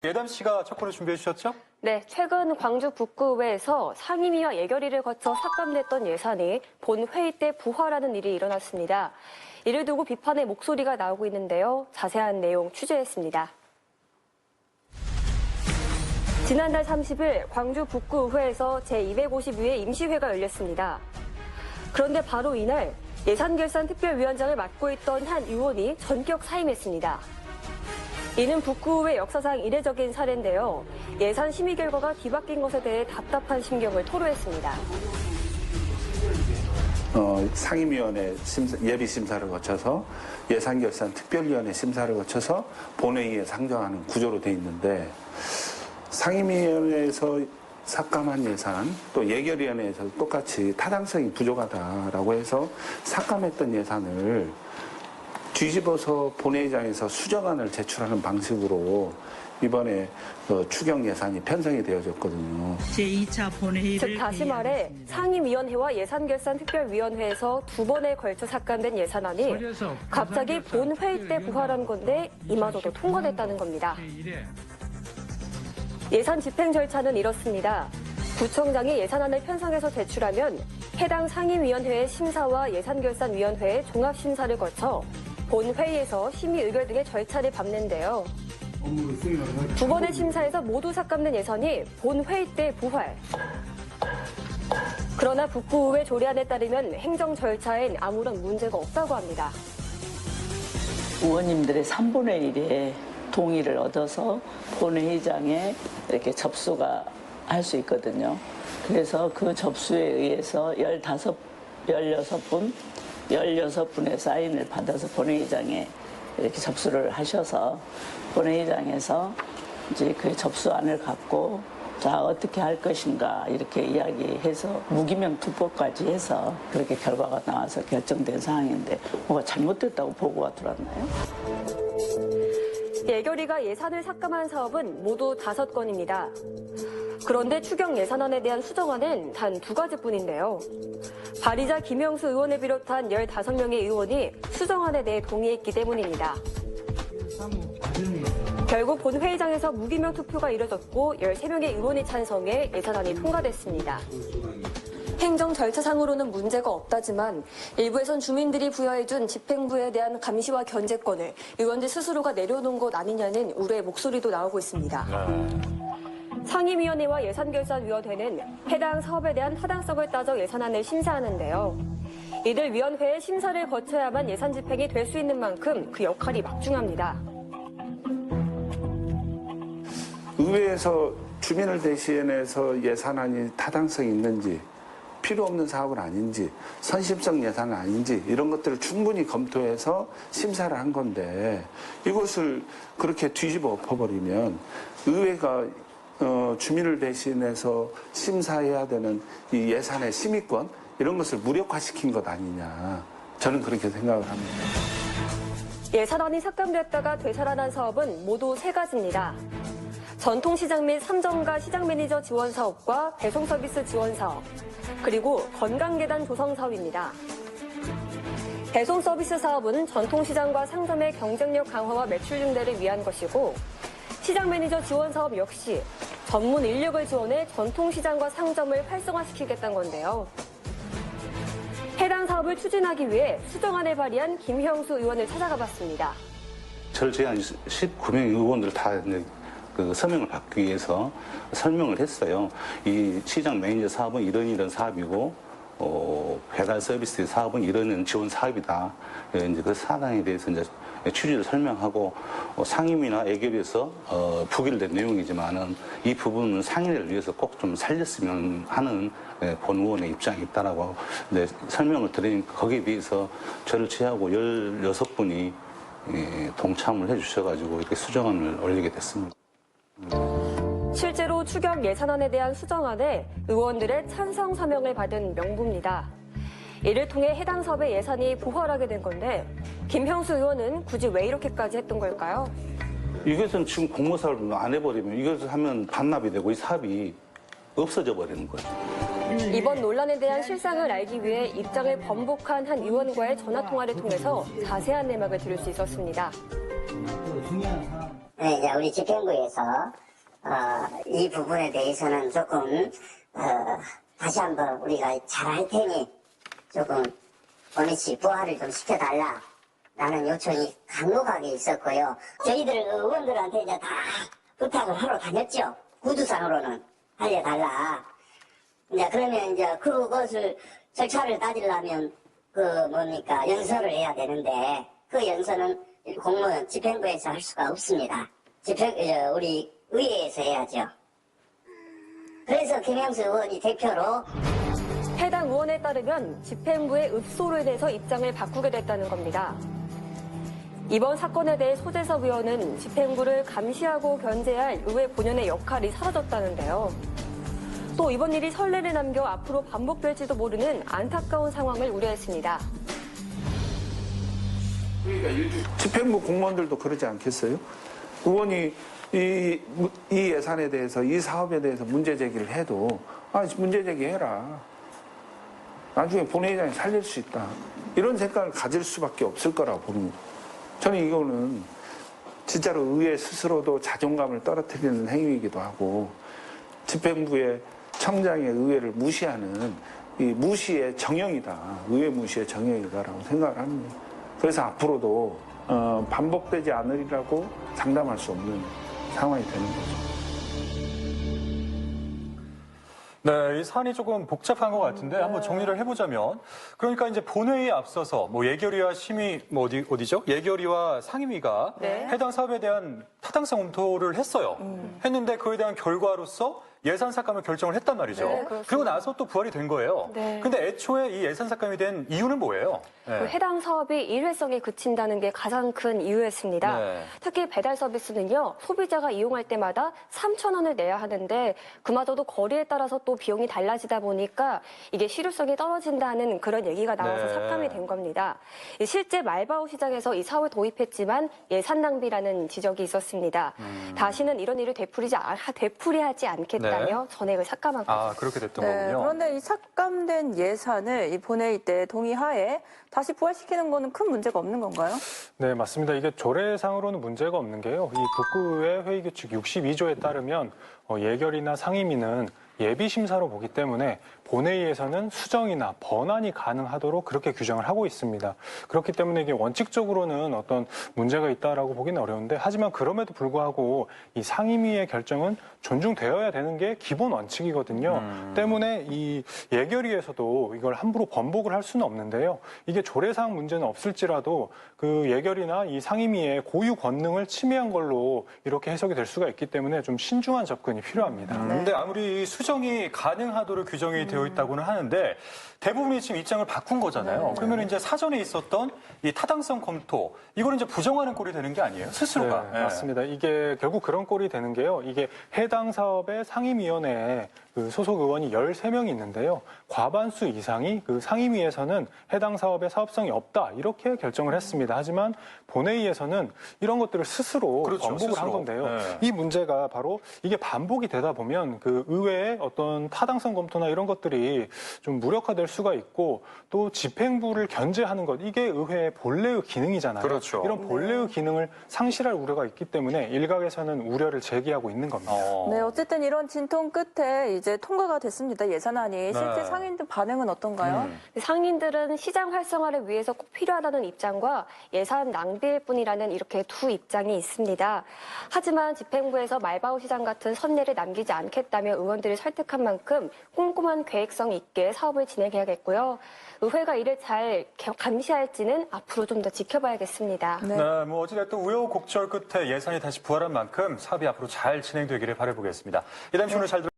예담 씨가 첫 코너 준비해 주셨죠? 네, 최근 광주 북구의회에서 상임위와 예결위를 거쳐 삭감됐던 예산이 본회의 때 부활하는 일이 일어났습니다. 이를 두고 비판의 목소리가 나오고 있는데요. 자세한 내용 취재했습니다. 지난달 30일 광주 북구의회에서 제252회 임시회가 열렸습니다. 그런데 바로 이날 예산결산특별위원장을 맡고 있던 한 의원이 전격 사임했습니다. 이는 북구의회 역사상 이례적인 사례인데요. 예산 심의 결과가 뒤바뀐 것에 대해 답답한 심경을 토로했습니다. 상임위원회 예비심사를 거쳐서 예산결산특별위원회 심사를 거쳐서 본회의에 상정하는 구조로 돼 있는데 상임위원회에서 삭감한 예산 또 예결위원회에서 똑같이 타당성이 부족하다라고 해서 삭감했던 예산을 뒤집어서 본회의장에서 수정안을 제출하는 방식으로 이번에 추경 예산이 편성이 되어졌거든요. 제2차 본회의를 즉 다시 말해 상임위원회와 예산결산특별위원회에서 두 번에 걸쳐 삭감된 예산안이 갑자기 본회의 때 부활한 건데 이마저도 통과됐다는 겁니다. 예산 집행 절차는 이렇습니다. 구청장이 예산안을 편성해서 제출하면 해당 상임위원회의 심사와 예산결산위원회의 종합심사를 거쳐 본회의에서 심의 의결 등의 절차를 밟는데요. 두 번의 심사에서 모두 삭감된 예산이 본회의 때 부활. 그러나 북구의회 조례안에 따르면 행정 절차엔 아무런 문제가 없다고 합니다. 의원님들의 3분의 1의 동의를 얻어서 본회의장에 이렇게 접수가 할 수 있거든요. 그래서 그 접수에 의해서 16분의 사인을 받아서 본회의장에 이렇게 접수를 하셔서 본회의장에서 이제 그 접수안을 갖고 자 어떻게 할 것인가 이렇게 이야기해서 무기명 투표까지 해서 그렇게 결과가 나와서 결정된 사항인데 뭐가 잘못됐다고 보고가 들어왔나요? 예결위가 예산을 삭감한 사업은 모두 5건입니다. 그런데 추경 예산안에 대한 수정안은 단 2가지뿐인데요. 발의자 김영수 의원을 비롯한 15명의 의원이 수정안에 대해 동의했기 때문입니다. 결국 본회의장에서 무기명 투표가 이뤄졌고 13명의 의원이 찬성해 예산안이 통과됐습니다. 행정 절차상으로는 문제가 없다지만 일부에선 주민들이 부여해준 집행부에 대한 감시와 견제권을 의원들 스스로가 내려놓은 것 아니냐는 우려의 목소리도 나오고 있습니다. 상임위원회와 예산결산위원회는 해당 사업에 대한 타당성을 따져 예산안을 심사하는데요. 이들 위원회의 심사를 거쳐야만 예산 집행이 될 수 있는 만큼 그 역할이 막중합니다. 의회에서 주민을 대신해서 예산안이 타당성이 있는지 필요 없는 사업은 아닌지 선심성 예산은 아닌지 이런 것들을 충분히 검토해서 심사를 한 건데 이것을 그렇게 뒤집어 엎어버리면 의회가 주민을 대신해서 심사해야 되는 이 예산의 심의권 이런 것을 무력화시킨 것 아니냐 저는 그렇게 생각을 합니다. 예산안이 삭감됐다가 되살아난 사업은 모두 3가지입니다. 전통시장 및 삼정가 시장 매니저 지원 사업과 배송 서비스 지원 사업, 그리고 건강계단 조성 사업입니다. 배송 서비스 사업은 전통시장과 상점의 경쟁력 강화와 매출 증대를 위한 것이고, 시장 매니저 지원 사업 역시 전문 인력을 지원해 전통시장과 상점을 활성화시키겠다는 건데요. 해당 사업을 추진하기 위해 수정안을 발의한 김형수 의원을 찾아가 봤습니다. 저를 제한 19명의 의원들 다 그 서명을 받기 위해서 설명을 했어요. 이 시장 매니저 사업은 이런 사업이고, 배달 서비스 사업은 이런 지원 사업이다. 이제 그 사항에 대해서 이제 취지를 설명하고 상임위나 예결위에서 부결된 내용이지만은 이 부분은 상임위를 위해서 꼭 좀 살렸으면 하는 본 의원의 입장이 있다라고 설명을 드리니까 거기에 비해서 저를 제하고 16분이 동참을 해주셔가지고 이렇게 수정안을 올리게 됐습니다. 실제로 추경 예산안에 대한 수정안에 의원들의 찬성 서명을 받은 명부입니다. 이를 통해 해당 사업의 예산이 부활하게 된 건데 김형수 의원은 굳이 왜 이렇게까지 했던 걸까요? 이것은 지금 공모사업을 안 해버리면 이것을 하면 반납이 되고 이 사업이 없어져 버리는 거죠. 이번 논란에 대한 실상을 알기 위해 입장을 번복한 한 의원과의 전화통화를 통해서 자세한 내막을 들을 수 있었습니다. 네, 이제 우리 집행부에서 이 부분에 대해서는 조금 다시 한번 우리가 잘할 테니 조금 원위치 부활을 좀 시켜달라라는 요청이 강력하게 있었고요. 저희들 의원들한테 이제 다 부탁을 하러 다녔죠. 구두상으로는 알려달라. 이제 그러면 이제 그것을 절차를 따지려면 연설을 해야 되는데 그 연설은 공무원 집행부에서 할 수가 없습니다. 우리 의회에서 해야죠. 그래서 김영수 의원이 대표로 해당 의원에 따르면 집행부의 읍소로 인해서 입장을 바꾸게 됐다는 겁니다. 이번 사건에 대해 소재섭 의원은 집행부를 감시하고 견제할 의회 본연의 역할이 사라졌다는데요. 또 이번 일이 선례를 남겨 앞으로 반복될지도 모르는 안타까운 상황을 우려했습니다. 집행부 공무원들도 그러지 않겠어요? 의원이 이 예산에 대해서, 이 사업에 대해서 문제 제기를 해도 문제 제기해라. 나중에 본회의장에 살릴 수 있다. 이런 생각을 가질 수밖에 없을 거라고 봅니다. 저는 이거는 진짜로 의회 스스로도 자존감을 떨어뜨리는 행위이기도 하고 집행부의 청장의 의회를 무시하는 이 무시의 정형이다. 의회 무시의 정형이다라고 생각을 합니다. 그래서 앞으로도 반복되지 않으리라고 장담할 수 없는 상황이 되는 거죠. 네, 이 사안이 조금 복잡한 것 같은데 한번 정리를 해보자면, 그러니까 이제 본회의에 앞서서 예결위와 심의 어디죠? 예결위와 상임위가 해당 사업에 대한 타당성 검토를 했어요. 했는데 그에 대한 결과로서 예산 삭감을 결정을 했단 말이죠. 네, 그리고 나서 또 부활이 된 거예요. 네. 근데 애초에 이 예산 삭감이 된 이유는 뭐예요? 네. 해당 사업이 일회성에 그친다는 게 가장 큰 이유였습니다. 네. 특히 배달 서비스는요, 소비자가 이용할 때마다 3,000원을 내야 하는데 그마저도 거리에 따라서 또 비용이 달라지다 보니까 이게 실효성이 떨어진다는 그런 얘기가 나와서 네. 삭감이 된 겁니다. 실제 말바오 시장에서 이 사업을 도입했지만 예산 낭비라는 지적이 있었습니다. 다시는 이런 일을 되풀이하지 않겠다며 전액을 삭감한 거죠. 아, 그렇게 됐던 네, 거군요. 그런데 이 삭감된 예산을 이 본회의 때 동의하에 다시 부활시키는 거는 큰 문제가 없는 건가요? 네, 맞습니다. 이게 조례상으로는 문제가 없는 게요. 이 북구의 회의규칙 62조에 따르면 예결이나 상임위는 예비심사로 보기 때문에 본회의에서는 수정이나 번안이 가능하도록 그렇게 규정을 하고 있습니다. 그렇기 때문에 이게 원칙적으로는 어떤 문제가 있다라고 보기는 어려운데, 하지만 그럼에도 불구하고 이 상임위의 결정은 존중되어야 되는 게 기본 원칙이거든요. 때문에 이 예결위에서도 이걸 함부로 번복을 할 수는 없는데요. 이게 조례상 문제는 없을지라도 그 예결이나 이 상임위의 고유 권능을 침해한 걸로 이렇게 해석이 될 수가 있기 때문에 좀 신중한 접근이 필요합니다. 근데 아무리 수정이 가능하도록 규정이 되어 있다고는 하는데 대부분이 지금 입장을 바꾼 거잖아요. 그러면 이제 사전에 있었던 이 타당성 검토, 이거는 이제 부정하는 꼴이 되는 게 아니에요? 스스로가. 네, 맞습니다. 이게 결국 그런 꼴이 되는 게요. 이게 해당 사업의 상임위원회에 그 소속 의원이 13명이 있는데요. 과반수 이상이 그 상임위에서는 해당 사업의 사업성이 없다, 이렇게 결정을 했습니다. 하지만 본회의에서는 이런 것들을 스스로 그렇죠, 번복을 스스로. 한 건데요. 네. 이 문제가 바로 이게 반복이 되다 보면 그 의회의 어떤 타당성 검토나 이런 것들이 좀 무력화될 수가 있고, 또 집행부를 견제하는 것, 이게 의회의 본래의 기능이잖아요. 그렇죠. 이런 본래의 기능을 상실할 우려가 있기 때문에 일각에서는 우려를 제기하고 있는 겁니다. 네, 어쨌든 이런 진통 끝에 이제 통과가 됐습니다. 예산안이. 실제 상인들 반응은 어떤가요? 상인들은 시장 활성화를 위해서 꼭 필요하다는 입장과 예산 낭비일 뿐이라는 이렇게 두 입장이 있습니다. 하지만 집행부에서 말바오 시장 같은 선례를 남기지 않겠다며 의원들을 설득한 만큼 꼼꼼한 계획성 있게 사업을 진행해야겠고요. 의회가 이를 잘 감시할지는 앞으로 좀 더 지켜봐야겠습니다. 네, 어찌됐든 우여곡절 끝에 예산이 다시 부활한 만큼 사업이 앞으로 잘 진행되기를 바라보겠습니다. 이다음 신문을 잘